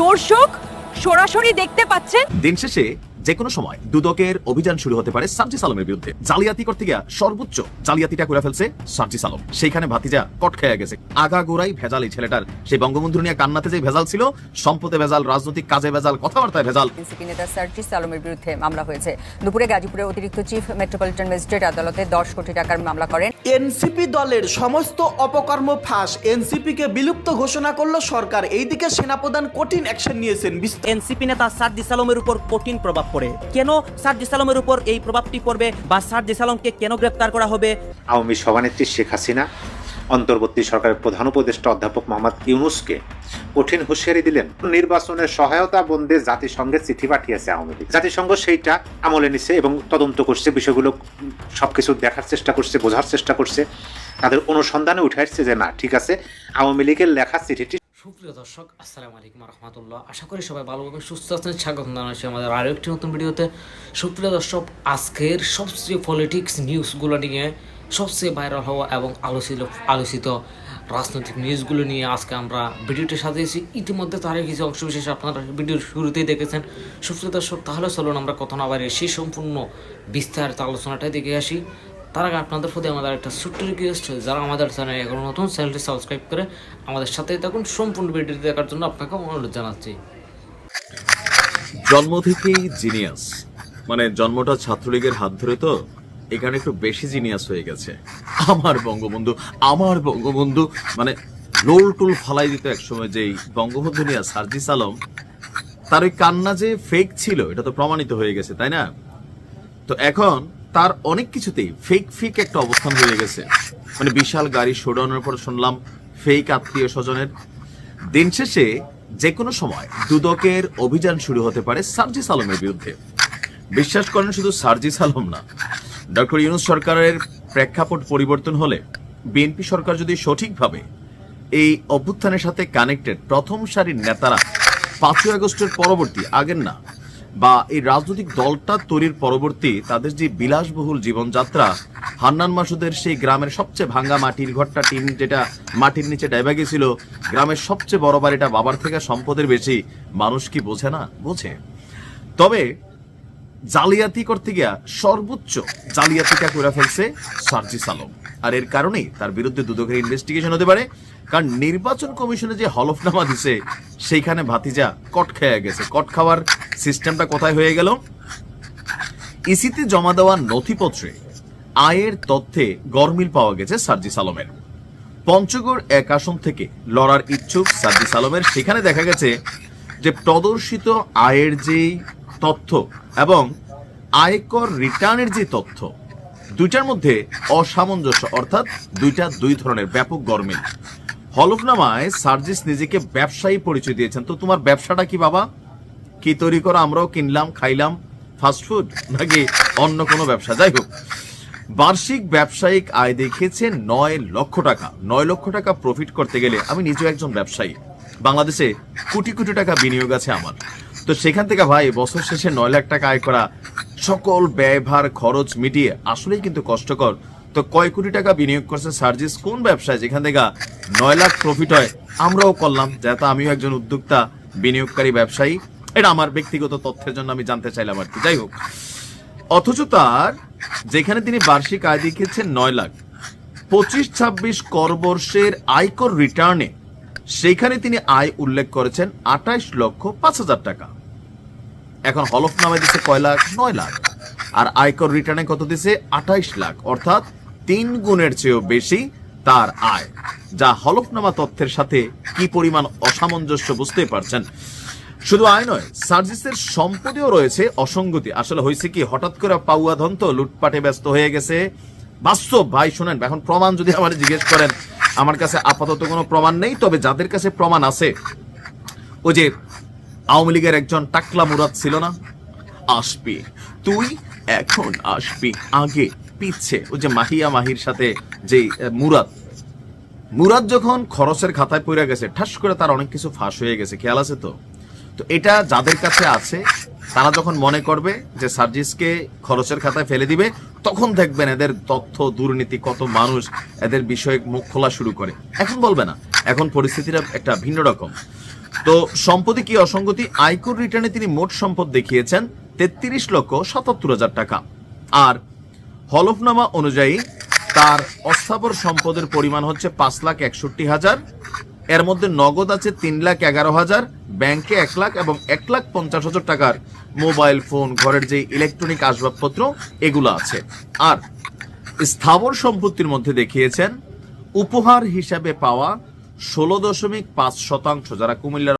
দর্শক সরাসরি দেখতে পাচ্ছেন। দিন শেষে যে কোনো সময় দুদকের অভিযান শুরু হতে পারে সার্জিস আলমের বিরুদ্ধে। জালিয়াতি করতে গিয়া সর্বোচ্চ জালিয়াতিটা করে ফেলছে সার্জিস আলম। সেইখানে ভাতিজা কট খেয়ে গেছে। আগাগোড়াই ভেজাল এই ছেলেটার। সেই বঙ্গবন্ধু নিয়ে কান্নাতে যে ভেজাল ছিল, সম্পদে ভেজাল, রাজনৈতিক কাজে ভেজাল, কথাবার্তায় ভেজাল। এনসিপি নেতা সার্জিস আলমের বিরুদ্ধে মামলা হয়েছে। দুপুরে গাজীপুরের অতিরিক্ত চিফ মেট্রোপলিটন ম্যাজিস্ট্রেট আদালতে 10 কোটি টাকার মামলা করেন। এনসিপি দলের সমস্ত অপকর্ম ফাঁস, এনসিপিকে বিলুপ্ত ঘোষণা করলো সরকার। এইদিকে সেনাপ্রধান কঠিন অ্যাকশন নিয়েছেন। এনসিপি নেতা সার্জিস আলমের উপর কঠিন প্রভাব পড়ে। কেন সার্জিস আলমের উপর এই প্রভাবটি পড়বে বা সার্জিস আলমকে কেন গ্রেফতার করা হবে? আওয়ামী সভানেত্রী শেখ হাসিনা অন্তর্বর্তী সরকারের প্রধান উপদেষ্টা অধ্যাপক মোহাম্মদ ইউনূসকে কঠিন হুঁশিয়ারি দিলেন। নির্বাচনের সহায়তা বন্ধে জাতিসংঘে চিঠি পাঠিয়েছে আওয়ামী লীগ। জাতিসংঘ সেইটা আমলে নিছে এবং তদন্ত করছে, বিষয়গুলো সবকিছু দেখার চেষ্টা করছে, বোঝার চেষ্টা করছে। তাদের অনুসন্ধানে উঠে আসছে যে না, ঠিক আছে, আওয়ামী লীগের লেখা চিঠিটি। সুপ্রিয় দর্শক, আসসালামু আলাইকুম রহমতুল্লাহ। আশা করি সবাই ভালোভাবে সুস্থ আছেন। স্বাগত জানাচ্ছি আমাদের আরও একটি নতুন ভিডিওতে। সুপ্রিয় দর্শক, আজকের সবচেয়ে পলিটিক্স নিউজগুলো নিয়ে, সবচেয়ে ভাইরাল হওয়া এবং আলোচিত রাজনৈতিক নিউজগুলো নিয়ে আজকে আমরা ভিডিওটি সাজিয়েছি। ইতিমধ্যে তার কিছু অংশ বিশেষ আপনারা ভিডিওর শুরুতেই দেখেছেন। সুপ্রিয় দর্শক, তাহলে চলুন আমরা কথা না বাড়িয়ে সেই সম্পূর্ণ বিস্তারিত আলোচনাটাই দেখে আসি। তার আগে আপনাদের প্রতি আমাদের একটা ছোট্ট রিকোয়েস্ট, যারা আমাদের চ্যানেলে এখন নতুন, চ্যানেলটি সাবস্ক্রাইব করে আমাদের সাথেই থাকুন। সম্পূর্ণ ভিডিওটি দেখার জন্য আপনাকে অনুরোধ জানাচ্ছি। জন্ম থেকেই জিনিয়াস, মানে জন্মটা ছাত্রলীগের হাত ধরে, তো এখানে একটু বেশি জিনিয়াস হয়ে গেছে। আমার বঙ্গবন্ধু মানে লোল টুল ফালাই দিত একসময়। যেই বঙ্গবন্ধু নিয়ে সার্জিস আলম, তার ওই কান্না যে ফেক ছিল এটা তো প্রমাণিত হয়ে গেছে, তাই না? তো এখন তার অনেক কিছুতেই ফেক একটা অবস্থান হয়ে গেছে। মানে বিশাল গাড়ি শোডাউনের পর শুনলাম ফেক আত্মীয় স্বজনের। দিন শেষে যে কোনো সময় দুদকের অভিযান শুরু হতে পারে সার্জিস আলমের বিরুদ্ধে। বিশ্বাস করেন, শুধু সার্জিস আলম না, ডক্টর ইউনূস সরকারের প্রেক্ষাপট পরিবর্তন হলে, বিএনপি সরকার যদি সঠিকভাবে এই অভ্যুত্থানের সাথে কানেক্টেড প্রথম সারির নেতারা 5ই আগস্টের পরবর্তী, আগের না, বা এই রাজনৈতিক দলটা তৈরির পরবর্তী তাদের যে বিলাসবহুল জীবনযাত্রা, হান্নান মাসুদের সেই গ্রামের সবচেয়ে ভাঙ্গা মাটির ঘরটা, টিন যেটা মাটির নিচে ডাইবা গেছিল, গ্রামের সবচেয়ে বড় বাড়িটা বাবার থেকে সম্পদের বেশি, মানুষ কি বোঝে না? বোঝে। তবে জালিয়াতি করতে গিয়া সর্বোচ্চ জালিয়াতিটা করে ফেলছে সার্জিস আলম। আর এর কারণেই তার বিরুদ্ধে দুদকের ইনভেস্টিগেশন হতে পারে। কারণ নির্বাচন কমিশনে যে হলফনামা দিছে, সেইখানে ভাতিজা কট খেয়ে গেছে। কট খাওয়ার সিস্টেমটা কোথায় হয়ে গেল? ইসিতে জমা দেওয়া নথিপত্রে আয়ের তথ্যে গরমিল পাওয়া গেছে সার্জিস আলমের। পঞ্চগড় 1 আসন থেকে লড়ার ইচ্ছুক সার্জিস আলমের, সেখানে দেখা গেছে যে প্রদর্শিত আয়ের যে তথ্য এবং আয়কর রিটার্নের যে তথ্য, দুইটার মধ্যে অসামঞ্জস্য, অর্থাৎ দুই ধরনের ব্যাপক গরমিল। হলফনামায় সার্জিস নিজেকে ব্যবসায়ী পরিচয় দিয়েছেন। তো তোমার ব্যবসাটা কি বাবা? কি তৈরি করো? আমরাও কিনলাম খাইলাম, ফাস্টফুড নাকি অন্য কোনো ব্যবসা? যাই হোক, বার্ষিক ব্যবসায়িক আয় দেখিয়েছে 9 লক্ষ টাকা। 9 লক্ষ টাকা প্রফিট করতে গেলে, আমি নিজেও একজন ব্যবসায়ী, বাংলাদেশে কোটি কোটি টাকা বিনিয়োগ আছে আমার। তো সেখান থেকে ভাই বছর শেষে 9 লাখ টাকা আয় করা, সকল ব্যয়ভার খরচ মিটিয়ে আসলেই কিন্তু কষ্টকর। তো কয় কোটি টাকা বিনিয়োগ করছে সার্জিস কোন ব্যবসায়, যেখান থেকে 9 লাখ প্রফিট হয়? আমরাও করলাম, যেহেতু আমিও একজন উদ্যোক্তা, বিনিয়োগকারী, ব্যবসায়ী। এটা আমার ব্যক্তিগত তথ্যের জন্য আমি জানতে চাইলাম আর কি। যাই হোক, অথচ তার যেখানে তিনি বার্ষিক আয় দেখিয়েছেন 9 লাখ, 25-26 করবর্ষের আয়কর রিটার্নে সেইখানে তিনি আয় উল্লেখ করেছেন 28 লক্ষ 5 হাজার টাকা। এখন হলফনামায় দিচ্ছে কয় লাখ? 9 লাখ। আর আয়কর রিটার্নে কত দিছে? 28 লাখ, অর্থাৎ 3 গুণের চেয়েও বেশি তার আয়। যা হলফনামা তথ্যের সাথে কি পরিমাণ অসামঞ্জস্য বুঝতেই পারছেন। শুধু আয় নয়, সার্জিসের সম্পদেও রয়েছে অসঙ্গতি। আসলে হয়েছে কি, হঠাৎ করে পাউয়া ধন তো লুটপাটে ব্যস্ত হয়ে গেছে। বাস্তব ভাই, শোনেন, এখন প্রমাণ যদি আমার জিজ্ঞেস করেন, আমার কাছে আপাতত কোনো প্রমাণ নেই। তবে যাদের কাছে প্রমাণ আছে, ওই যে আওয়ামী লীগের একজন টাকলা মুরাদ ছিল না, আসবি তুই এখন আসবি আগে পিচ্ছে, ওই যে মাহির সাথে যে মুরাদ যখন খরচের খাতায় পড়ে গেছে, ঠাস করে তার অনেক কিছু ফাঁস হয়ে গেছে, খেয়াল আছে তো? তো এটা যাদের কাছে আছে, তারা যখন মনে করবে যে সার্জিসকে খরচের খাতায় ফেলে দিবে, তখন দেখবেন এদের তথ্য দুর্নীতি, কত মানুষ এদের বিষয়ে মুখ খোলা শুরু করে। এখন বলবে না, এখন পরিস্থিতিটা একটা ভিন্ন রকম। তো সম্পত্তি কি অসঙ্গতি, আয়কর রিটার্নে তিনি মোট সম্পদ দেখিয়েছেন 33,77,000 টাকা, আর হলফনামা অনুযায়ী তার অস্থাবর সম্পদের পরিমাণ হচ্ছে 5,61,000। এর মধ্যে নগদ আছে 3,11,000, ব্যাংকে 1 লাখ এবং 1,50,000 টাকার মোবাইল ফোন, ঘরের যে ইলেকট্রনিক আসবাবপত্র এগুলো আছে। আর স্থাবর সম্পত্তির মধ্যে দেখিয়েছেন উপহার হিসাবে পাওয়া 16.5%, যারা কুমিল্লার